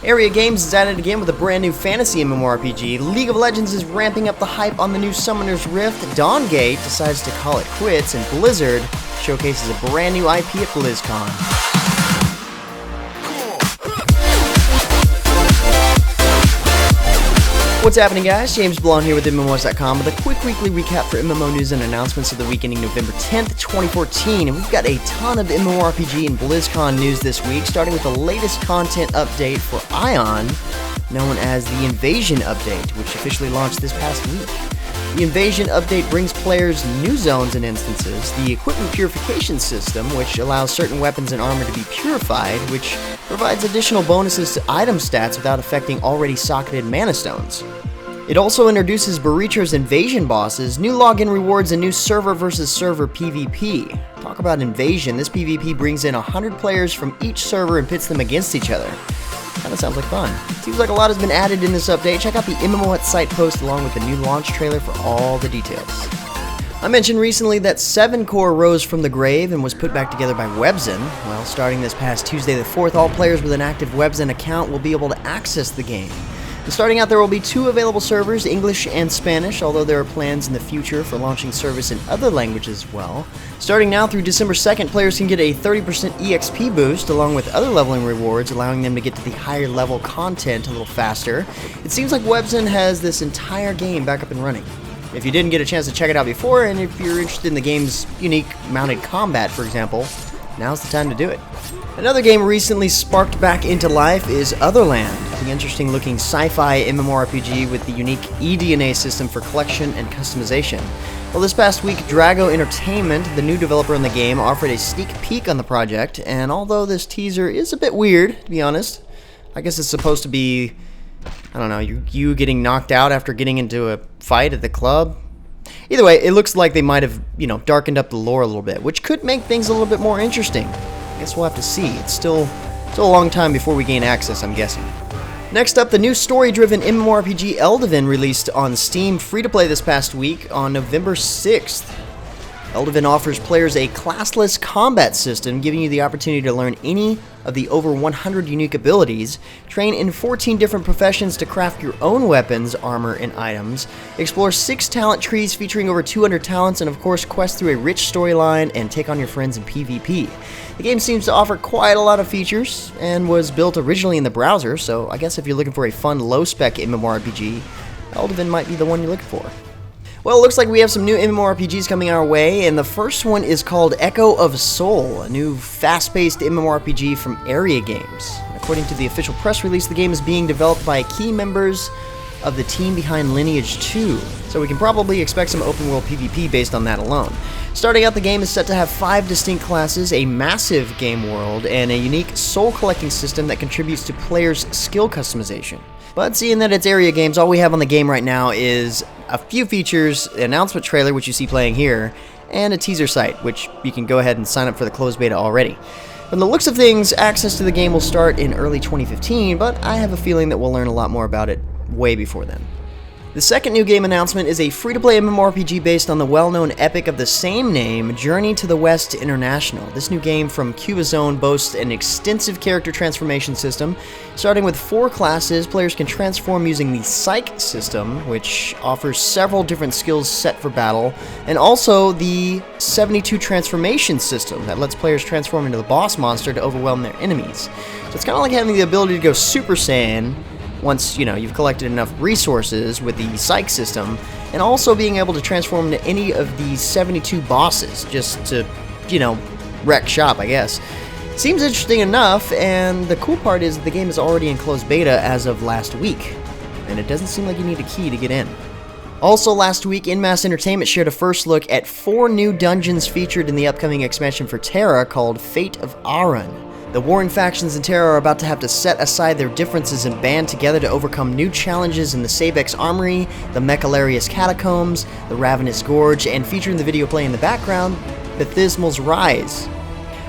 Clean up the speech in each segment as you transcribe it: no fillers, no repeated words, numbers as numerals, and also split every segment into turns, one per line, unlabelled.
Aeria Games is at it again with a brand new fantasy MMORPG. League of Legends is ramping up the hype on the new Summoner's Rift. Dawngate decides to call it quits, and Blizzard showcases a brand new IP at BlizzCon. What's happening, guys? James Blonde here with MMOHuts.com with a quick weekly recap for MMO news and announcements of the week ending November 10th, 2014. And we've got a ton of MMORPG and BlizzCon news this week, starting with the latest content update for Aion, known as the Invasion Update, which officially launched this past week. The Invasion Update brings players new zones and instances, the Equipment Purification System, which allows certain weapons and armor to be purified, which provides additional bonuses to item stats without affecting already socketed mana stones. It also introduces Barittra's invasion bosses, new login rewards, and new server versus server PvP. Talk about invasion, this PvP brings in 100 players from each server and pits them against each other. Kinda sounds like fun. Seems like a lot has been added in this update. Check out the MMOHuts site post along with the new launch trailer for all the details. I mentioned recently that SevenCore rose from the grave and was put back together by Webzen. Well, starting this past Tuesday the 4th, all players with an active Webzen account will be able to access the game. And starting out, there will be 2 available servers, English and Spanish, although there are plans in the future for launching service in other languages as well. Starting now through December 2nd, players can get a 30% EXP boost along with other leveling rewards, allowing them to get to the higher level content a little faster. It seems like Webzen has this entire game back up and running. If you didn't get a chance to check it out before, and if you're interested in the game's unique mounted combat, for example, now's the time to do it. Another game recently sparked back into life is Otherland, the interesting looking sci-fi MMORPG with the unique eDNA system for collection and customization. Well, this past week, Drago Entertainment, the new developer in the game, offered a sneak peek on the project, and although this teaser is a bit weird, to be honest, I guess it's supposed to be, I don't know, you getting knocked out after getting into a fight at the club. Either way, it looks like they might have, darkened up the lore a little bit, which could make things a little bit more interesting. I guess we'll have to see. It's still a long time before we gain access, I'm guessing. Next up, the new story-driven MMORPG Eldevin released on Steam free-to-play this past week on November 6th. Eldevin offers players a classless combat system, giving you the opportunity to learn any of the over 100 unique abilities, train in 14 different professions to craft your own weapons, armor, and items, explore 6 talent trees featuring over 200 talents, and of course quest through a rich storyline and take on your friends in PvP. The game seems to offer quite a lot of features, and was built originally in the browser, so I guess if you're looking for a fun low-spec MMORPG, Eldevin might be the one you're looking for. Well, it looks like we have some new MMORPGs coming our way, and the first one is called Echo of Soul, a new fast-paced MMORPG from Aeria Games. According to the official press release, the game is being developed by key members of the team behind Lineage 2, so we can probably expect some open-world PvP based on that alone. Starting out, the game is set to have 5 distinct classes, a massive game world, and a unique soul-collecting system that contributes to players' skill customization. But seeing that it's Aeria Games, all we have on the game right now is a few features, an announcement trailer, which you see playing here, and a teaser site, which you can go ahead and sign up for the closed beta already. From the looks of things, access to the game will start in early 2015, but I have a feeling that we'll learn a lot more about it way before then. The second new game announcement is a free-to-play MMORPG based on the well-known epic of the same name, Journey to the West International. This new game from Cubizone boasts an extensive character transformation system. Starting with 4 classes, players can transform using the Psych system, which offers several different skills set for battle, and also the 72 transformation system that lets players transform into the boss monster to overwhelm their enemies. So it's kind of like having the ability to go Super Saiyan once, you've collected enough resources with the Psych system, and also being able to transform into any of the 72 bosses, just to, wreck shop, I guess. Seems interesting enough, and the cool part is the game is already in closed beta as of last week, and it doesn't seem like you need a key to get in. Also last week, Masse Entertainment shared a first look at 4 new dungeons featured in the upcoming expansion for Tera called Fate of Arun. The warring factions in Tera are about to have to set aside their differences and band together to overcome new challenges in the Sabex Armory, the Mechanized Catacombs, the Ravenous Gorge, and featuring the video play in the background, Bathismal's Rise.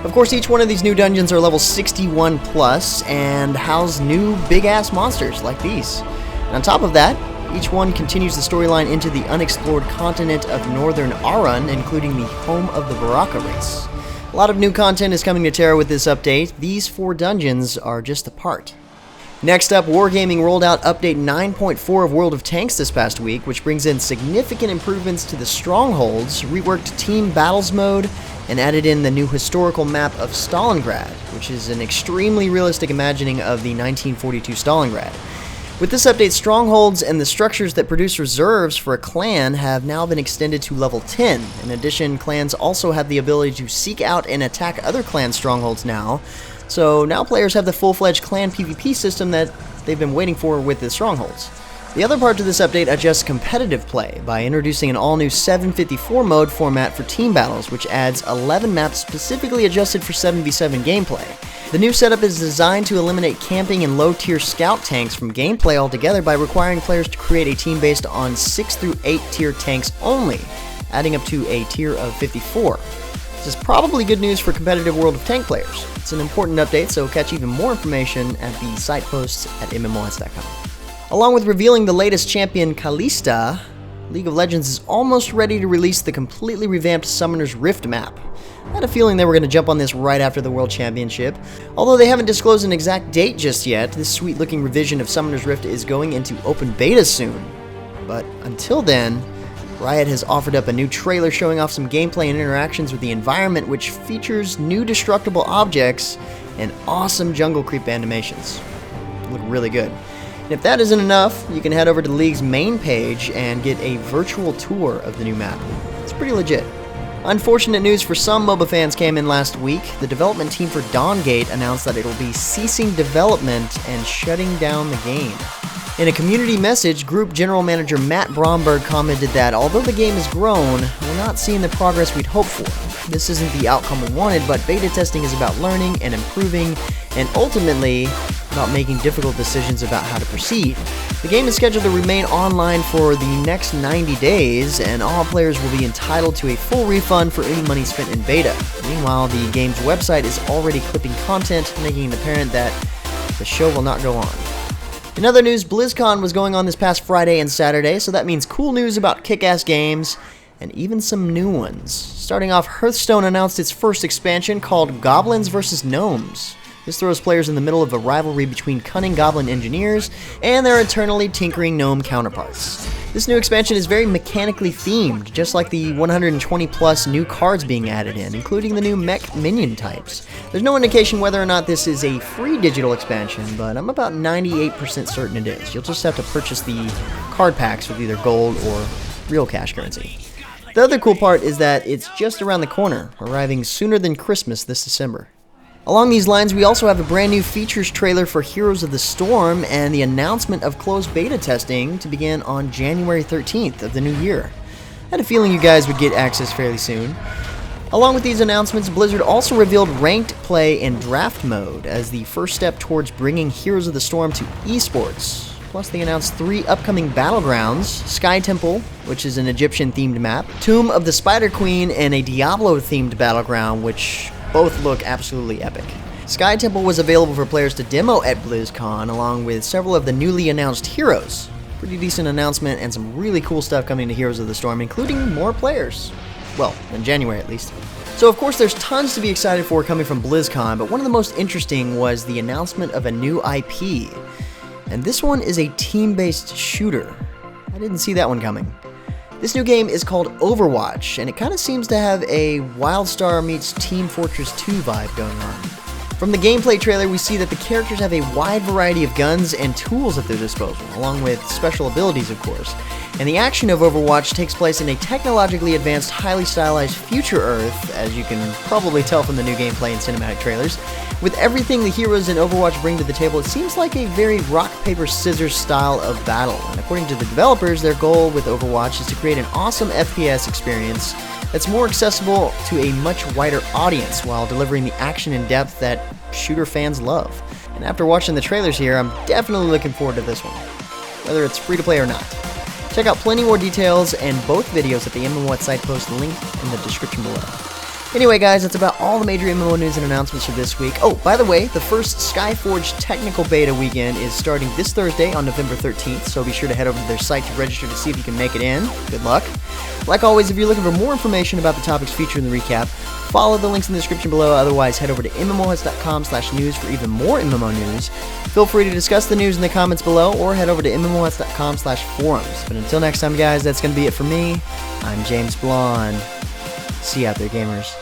Of course, each one of these new dungeons are level 61 plus and house new big-ass monsters like these. And on top of that, each one continues the storyline into the unexplored continent of Northern Arun, including the home of the Baraka race. A lot of new content is coming to Tera with this update. These 4 dungeons are just a part. Next up, Wargaming rolled out update 9.4 of World of Tanks this past week, which brings in significant improvements to the strongholds, reworked team battles mode, and added in the new historical map of Stalingrad, which is an extremely realistic imagining of the 1942 Stalingrad. With this update, strongholds and the structures that produce reserves for a clan have now been extended to level 10. In addition, clans also have the ability to seek out and attack other clan strongholds now. So now players have the full-fledged clan PvP system that they've been waiting for with the strongholds. The other part to this update adjusts competitive play by introducing an all-new 754 mode format for team battles, which adds 11 maps specifically adjusted for 7v7 gameplay. The new setup is designed to eliminate camping and low-tier scout tanks from gameplay altogether by requiring players to create a team based on 6 through 8 tier tanks only, adding up to a tier of 54. This is probably good news for competitive World of Tank players. It's an important update, so catch even more information at the site posts at MMOHuts.com. Along with revealing the latest champion, Kalista, League of Legends is almost ready to release the completely revamped Summoner's Rift map. I had a feeling they were going to jump on this right after the World Championship. Although they haven't disclosed an exact date just yet, this sweet-looking revision of Summoner's Rift is going into open beta soon. But until then, Riot has offered up a new trailer showing off some gameplay and interactions with the environment, which features new destructible objects and awesome jungle creep animations. Look really good. And if that isn't enough, you can head over to the League's main page and get a virtual tour of the new map. It's pretty legit. Unfortunate news for some MOBA fans came in last week. The development team for Dawngate announced that it'll be ceasing development and shutting down the game. In a community message, Group General Manager Matt Bromberg commented that although the game has grown, we're not seeing the progress we'd hoped for. This isn't the outcome we wanted, but beta testing is about learning and improving, and ultimately about making difficult decisions about how to proceed. The game is scheduled to remain online for the next 90 days, and all players will be entitled to a full refund for any money spent in beta. Meanwhile, the game's website is already clipping content, making it apparent that the show will not go on. In other news, BlizzCon was going on this past Friday and Saturday, so that means cool news about kick-ass games, and even some new ones. Starting off, Hearthstone announced its first expansion called Goblins vs. Gnomes. This throws players in the middle of a rivalry between cunning goblin engineers and their eternally tinkering gnome counterparts. This new expansion is very mechanically themed, just like the 120 plus new cards being added in, including the new mech minion types. There's no indication whether or not this is a free digital expansion, but I'm about 98% certain it is. You'll just have to purchase the card packs with either gold or real cash currency. The other cool part is that it's just around the corner, arriving sooner than Christmas this December. Along these lines, we also have a brand new features trailer for Heroes of the Storm and the announcement of closed beta testing to begin on January 13th of the new year. I had a feeling you guys would get access fairly soon. Along with these announcements, Blizzard also revealed ranked play and draft mode as the first step towards bringing Heroes of the Storm to esports. Plus, they announced 3 upcoming battlegrounds: Sky Temple, which is an Egyptian-themed map, Tomb of the Spider Queen, and a Diablo-themed battleground, which both look absolutely epic. Sky Temple was available for players to demo at BlizzCon, along with several of the newly announced heroes. Pretty decent announcement and some really cool stuff coming to Heroes of the Storm, including more players. Well, in January at least. So of course there's tons to be excited for coming from BlizzCon, but one of the most interesting was the announcement of a new IP. And this one is a team-based shooter. I didn't see that one coming. This new game is called Overwatch, and it kind of seems to have a WildStar meets Team Fortress 2 vibe going on. From the gameplay trailer, we see that the characters have a wide variety of guns and tools at their disposal, along with special abilities, of course. And the action of Overwatch takes place in a technologically advanced, highly stylized future Earth, as you can probably tell from the new gameplay and cinematic trailers. With everything the heroes in Overwatch bring to the table, it seems like a very rock, paper, scissors style of battle. And according to the developers, their goal with Overwatch is to create an awesome FPS experience that's more accessible to a much wider audience while delivering the action and depth that shooter fans love. And after watching the trailers here, I'm definitely looking forward to this one, whether it's free to play or not. Check out plenty more details and both videos at the MMOHuts site post linked in the description below. Anyway, guys, that's about all the major MMO news and announcements for this week. Oh, by the way, the first Skyforge technical beta weekend is starting this Thursday on November 13th, so be sure to head over to their site to register to see if you can make it in. Good luck. Like always, if you're looking for more information about the topics featured in the recap, follow the links in the description below. Otherwise, head over to MMOHuts.com/news for even more MMO news. Feel free to discuss the news in the comments below, or head over to MMOHuts.com/forums. But until next time, guys, that's going to be it for me. I'm James Blonde. See you out there, gamers.